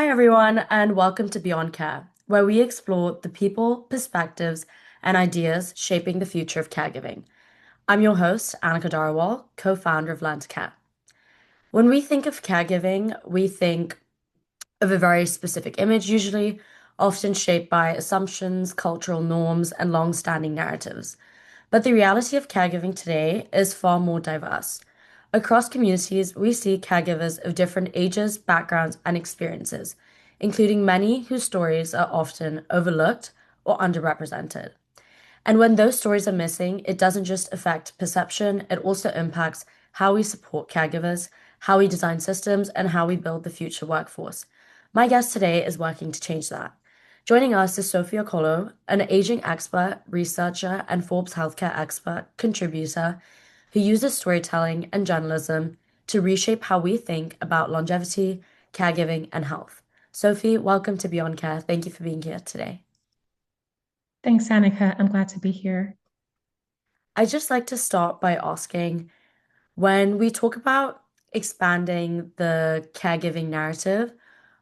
Hi, everyone, and welcome to Beyond Care, where we explore the people, perspectives, and ideas shaping the future of caregiving. I'm your host, Annika Dhariwal, co-founder of Land to Care. When we think of caregiving, we think of a very specific image, usually, often shaped by assumptions, cultural norms, and long-standing narratives. But the reality of caregiving today is far more diverse. Across communities, we see caregivers of different ages, backgrounds, and experiences, including many whose stories are often overlooked or underrepresented. And when those stories are missing, it doesn't just affect perception, it also impacts how we support caregivers, how we design systems, and how we build the future workforce. My guest today is working to change that. Joining us is Sophie Okolo, an aging expert, researcher, and Forbes Healthcare expert contributor who uses storytelling and journalism to reshape how we think about longevity, caregiving, and health. Sophie, welcome to Beyond Care. Thank you for being here today. Thanks, Annika. I'm glad to be here. I'd just like to start by asking when we talk about expanding the caregiving narrative,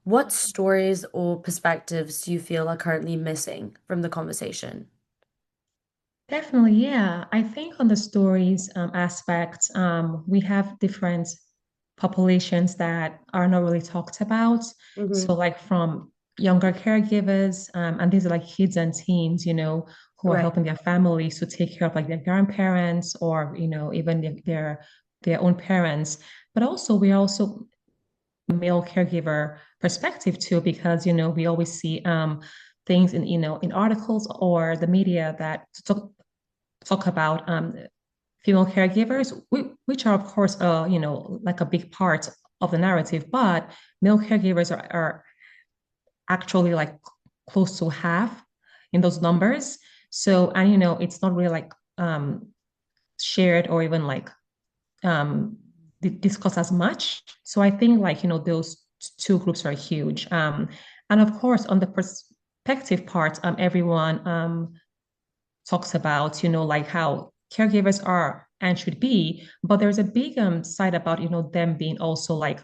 what stories or perspectives do you feel are currently missing from the conversation? Definitely, yeah. I think on the stories aspect, we have different populations that are not really talked about. Hmm. So, like from younger caregivers, and these are like kids and teens, who are Right. helping their families to take care of like their grandparents or, even their own parents. But also, we also male caregiver perspective too, because we always see things in articles or the media that talk about female caregivers, which are of course like a big part of the narrative, but male caregivers are actually like close to half in those numbers. So, and it's not really like shared or even like um, discussed as much. So I think like, those two groups are huge. And of course, on the perspective part, everyone talks about, like how caregivers are and should be, but there's a big side about, them being also like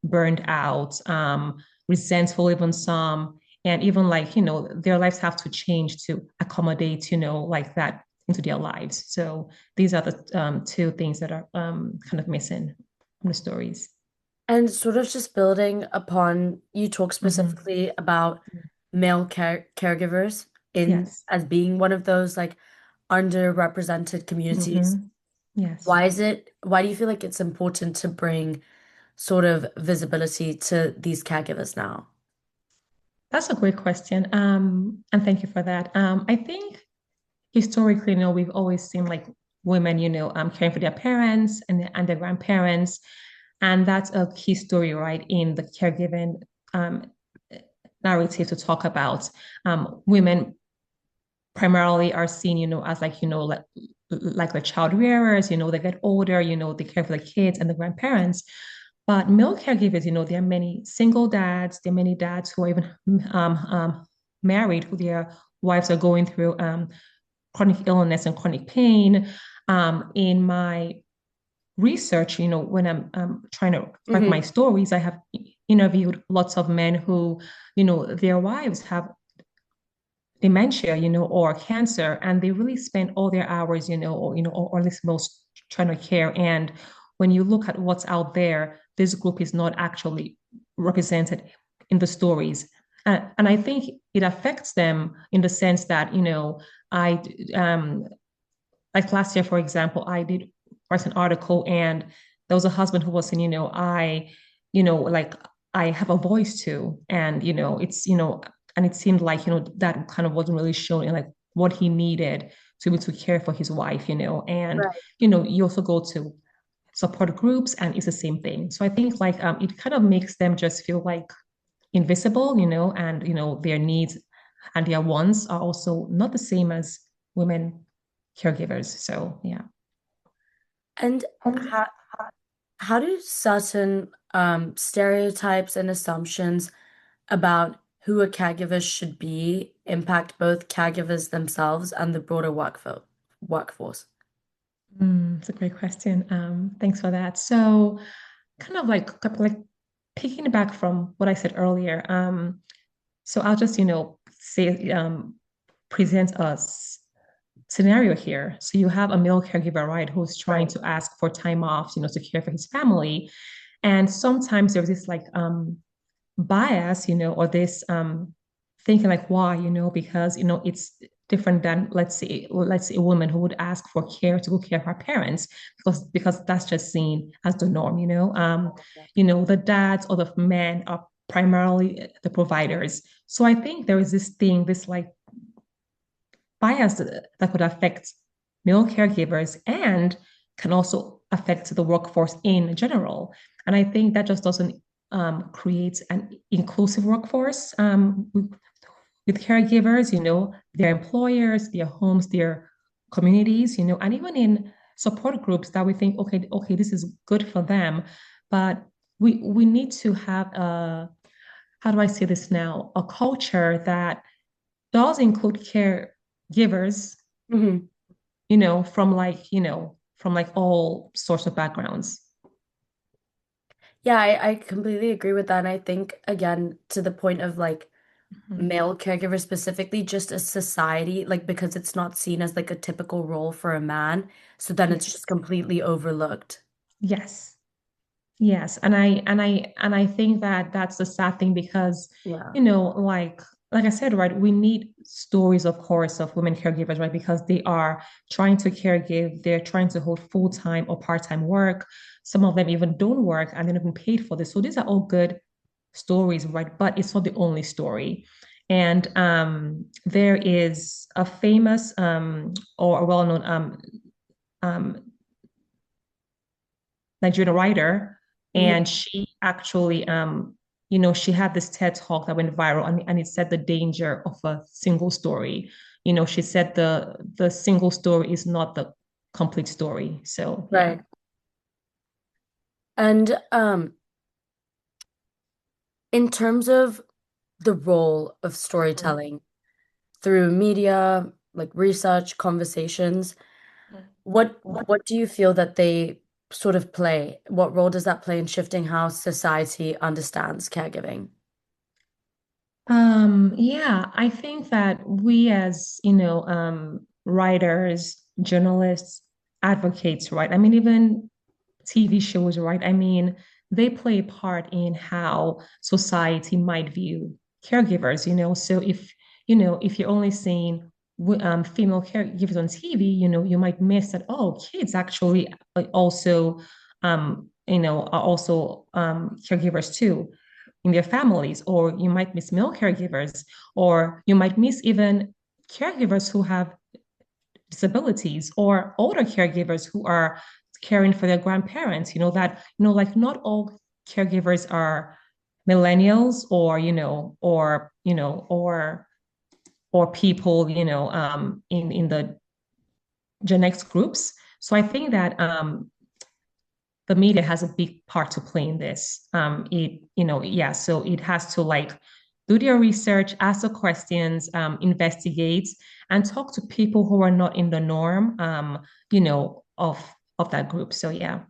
burned out, resentful, even some, and even like, their lives have to change to accommodate, like that into their lives. So these are the two things that are kind of missing from the stories. And sort of just building upon, you talk Hmm. specifically about male caregivers in Yes. as being one of those like underrepresented communities. Hmm. Yes. Why do you feel like it's important to bring sort of visibility to these caregivers now? That's a great question. And thank you for that. I think historically, we've always seen like women, caring for their parents and their grandparents. And that's a key story, right, in the caregiving um, narrative to talk about. Women primarily are seen, as like, like the child rearers, they get older, they care for the kids and the grandparents. But male caregivers, there are many single dads, there are many dads who are even married, who their wives are going through chronic illness and chronic pain. In my research, when I'm trying to write my Hmm. stories, I have interviewed lots of men who, their wives have dementia, or cancer, and they really spend all their hours, or at least most trying to care. And when you look at what's out there, this group is not actually represented in the stories. And I think it affects them in the sense that, I like last year, for example, I did write an article and there was a husband who was saying, like I have a voice too. And, it's, and it seemed like, that kind of wasn't really shown in like what he needed to be able to care for his wife, and, Right. you also go to support groups and it's the same thing. So I think like it kind of makes them just feel like invisible, and, their needs and their wants are also not the same as women caregivers. So yeah. And how do certain stereotypes and assumptions about who a caregiver should be impact both caregivers themselves and the broader workforce? It's a great question. Thanks for that. So, kind of like picking back from what I said earlier, so I'll just, say, present a scenario here. So you have a male caregiver, right, who's trying Right. to ask for time off, to care for his family. And sometimes there's this like bias, or this thinking like, why, because it's different than let's say a woman who would ask for care to go care for her parents because that's just seen as the norm, the dads or the men are primarily the providers. So I think there is this thing, this like bias that could affect male caregivers and can also affect the workforce in general. And I think that just doesn't create an inclusive workforce with caregivers, their employers, their homes, their communities, and even in support groups that we think, okay, this is good for them. But we need to have how do I say this now? A culture that does include caregivers, Hmm. from like all sorts of backgrounds. Yeah, I completely agree with that. And I think, again, to the point of like Mhm. male caregiver specifically, just a society, like because it's not seen as like a typical role for a man. So then it's just Yes. completely overlooked. Yes. Yes, and I think that that's the sad thing because, Yeah. like I said, right, we need stories, of course, of women caregivers, right? Because they are trying to caregive, they're trying to hold full-time or part-time work. Some of them even don't work and they're not even paid for this. So these are all good stories, right? But it's not the only story. And there is a famous or a well-known um, Nigerian writer, Hmm. and she actually, she had this TED talk that went viral, and it said the danger of a single story. She said the single story is not the complete story. So yeah. Right. And in terms of the role of Mhm. storytelling through media, like research, conversations, what do you feel that they sort of play? What role does that play in shifting how society understands caregiving? Yeah, I think that we as, writers, journalists, advocates, right? I mean, even TV shows, right? I mean, they play a part in how society might view caregivers, So if you're only seeing female caregivers on TV, you might miss that, oh, kids actually also, are also caregivers too in their families, or you might miss male caregivers, or you might miss even caregivers who have disabilities or older caregivers who are caring for their grandparents, that, like not all caregivers are millennials or people, in the Gen X groups. So I think that the media has a big part to play in this. Yeah, so it has to like do their research, ask the questions, investigate, and talk to people who are not in the norm, of that group. So yeah.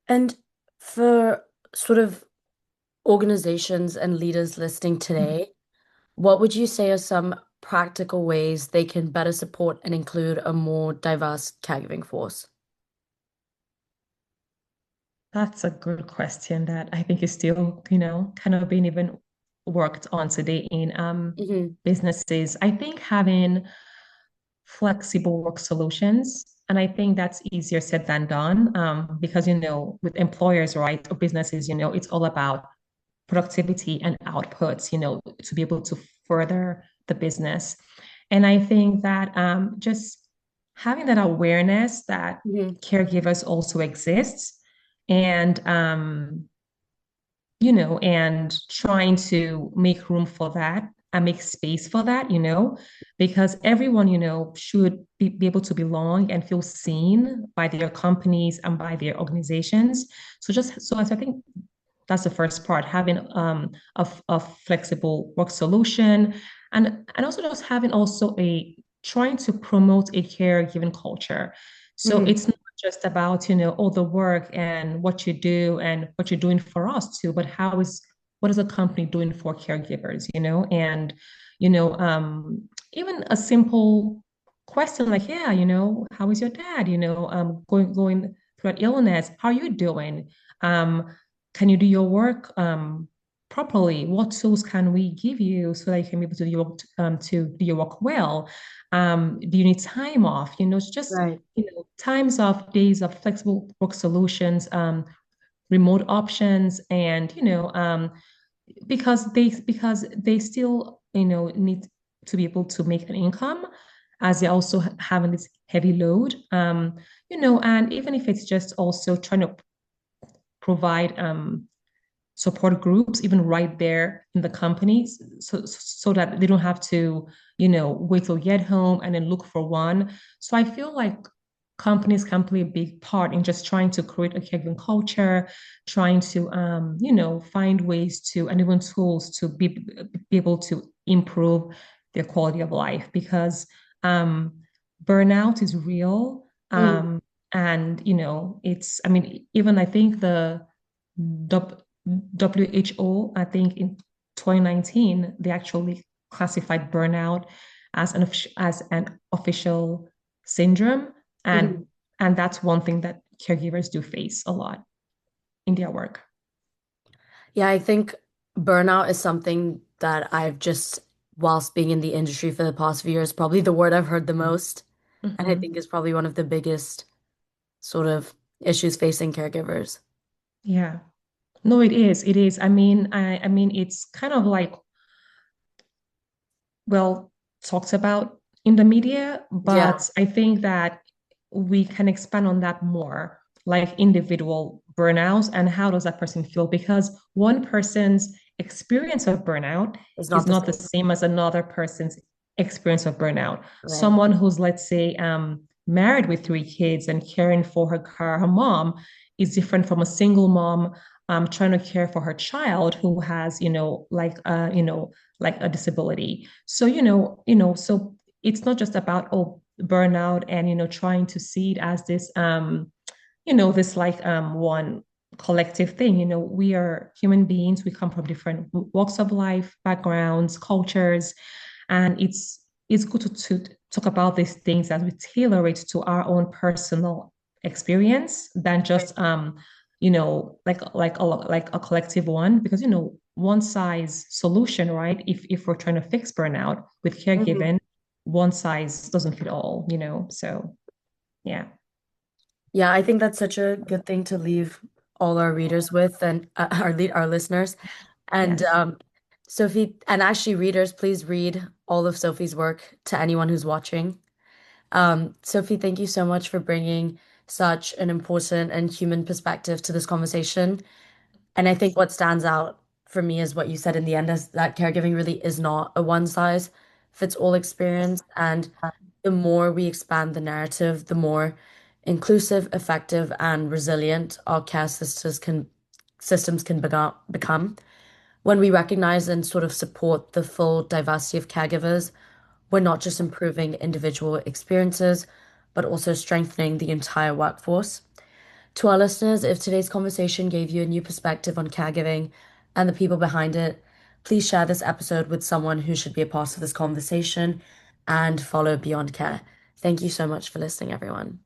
And for sort of organizations and leaders listening today, what would you say are some practical ways they can better support and include a more diverse caregiving force? That's a good question that I think is still, kind of being even worked on today in Hmm. businesses. I think having flexible work solutions. And I think that's easier said than done, because, with employers, right, or businesses, it's all about productivity and outputs, to be able to further the business. And I think that just having that awareness that Hmm. caregivers also exist, and and trying to make room for that and make space for that, because everyone, should be able to belong and feel seen by their companies and by their organizations. So I think that's the first part, having a flexible work solution, and also just having also a trying to promote a caregiving culture. So Hmm. it's not just about, all the work and what you do and what you're doing for us too, but what is the company doing for caregivers, And, you know, um, even a simple question like, yeah, how is your dad? Going through an illness, how are you doing? Um, can you do your work properly? What tools can we give you so that you can be able to do your work, to do your work well? Do you need time off? It's just Right. times of days of flexible work solutions, remote options, and because they still need to be able to make an income as they're also having this heavy load. And even if it's just also trying to provide support groups even right there in the companies so that they don't have to wait till get home and then look for one. So I feel like companies can play a big part in just trying to create a caregiving culture, trying to find ways to and even tools to be able to improve their quality of life because burnout is real. Mhm. And it's, I mean, even I think the WHO, I think in 2019, they actually classified burnout as an official syndrome, and Mhm. and that's one thing that caregivers do face a lot in their work. Yeah, I think burnout is something that I've just, whilst being in the industry for the past few years, probably the word I've heard the most, and I Mhm. think is probably one of the biggest sort of issues facing caregivers. Yeah. No, it is. It is. I mean, it's kind of like well talked about in the media, Yeah, but I think that we can expand on that more, like individual burnouts and how does that person feel? Because one person's experience of burnout it's not is the not the same. same as another person's experience of burnout. Right. Someone who's, let's say, married with three kids and caring for her mom is different from a single mom trying to care for her child who has, like a disability. So, so it's not just about burnout and trying to see it as this this like one collective thing. We are human beings, we come from different walks of life, backgrounds, cultures, and it's good to talk about these things as we tailor it to our own personal experience than just like a collective one, because one size solution, right? If we're trying to fix burnout with Mhm. caregiving, one size doesn't fit all, so yeah. Yeah, I think that's such a good thing to leave all our readers with and our listeners. And Yes. Sophie, and actually readers, please read all of Sophie's work to anyone who's watching. Sophie, thank you so much for bringing such an important and human perspective to this conversation. And I think what stands out for me is what you said in the end is that caregiving really is not a one size fits all experience. And the more we expand the narrative, the more inclusive, effective, and resilient our care systems can become. When we recognize and sort of support the full diversity of caregivers, we're not just improving individual experiences, but also strengthening the entire workforce. To our listeners, if today's conversation gave you a new perspective on caregiving and the people behind it, please share this episode with someone who should be a part of this conversation and follow Beyond Care. Thank you so much for listening, everyone.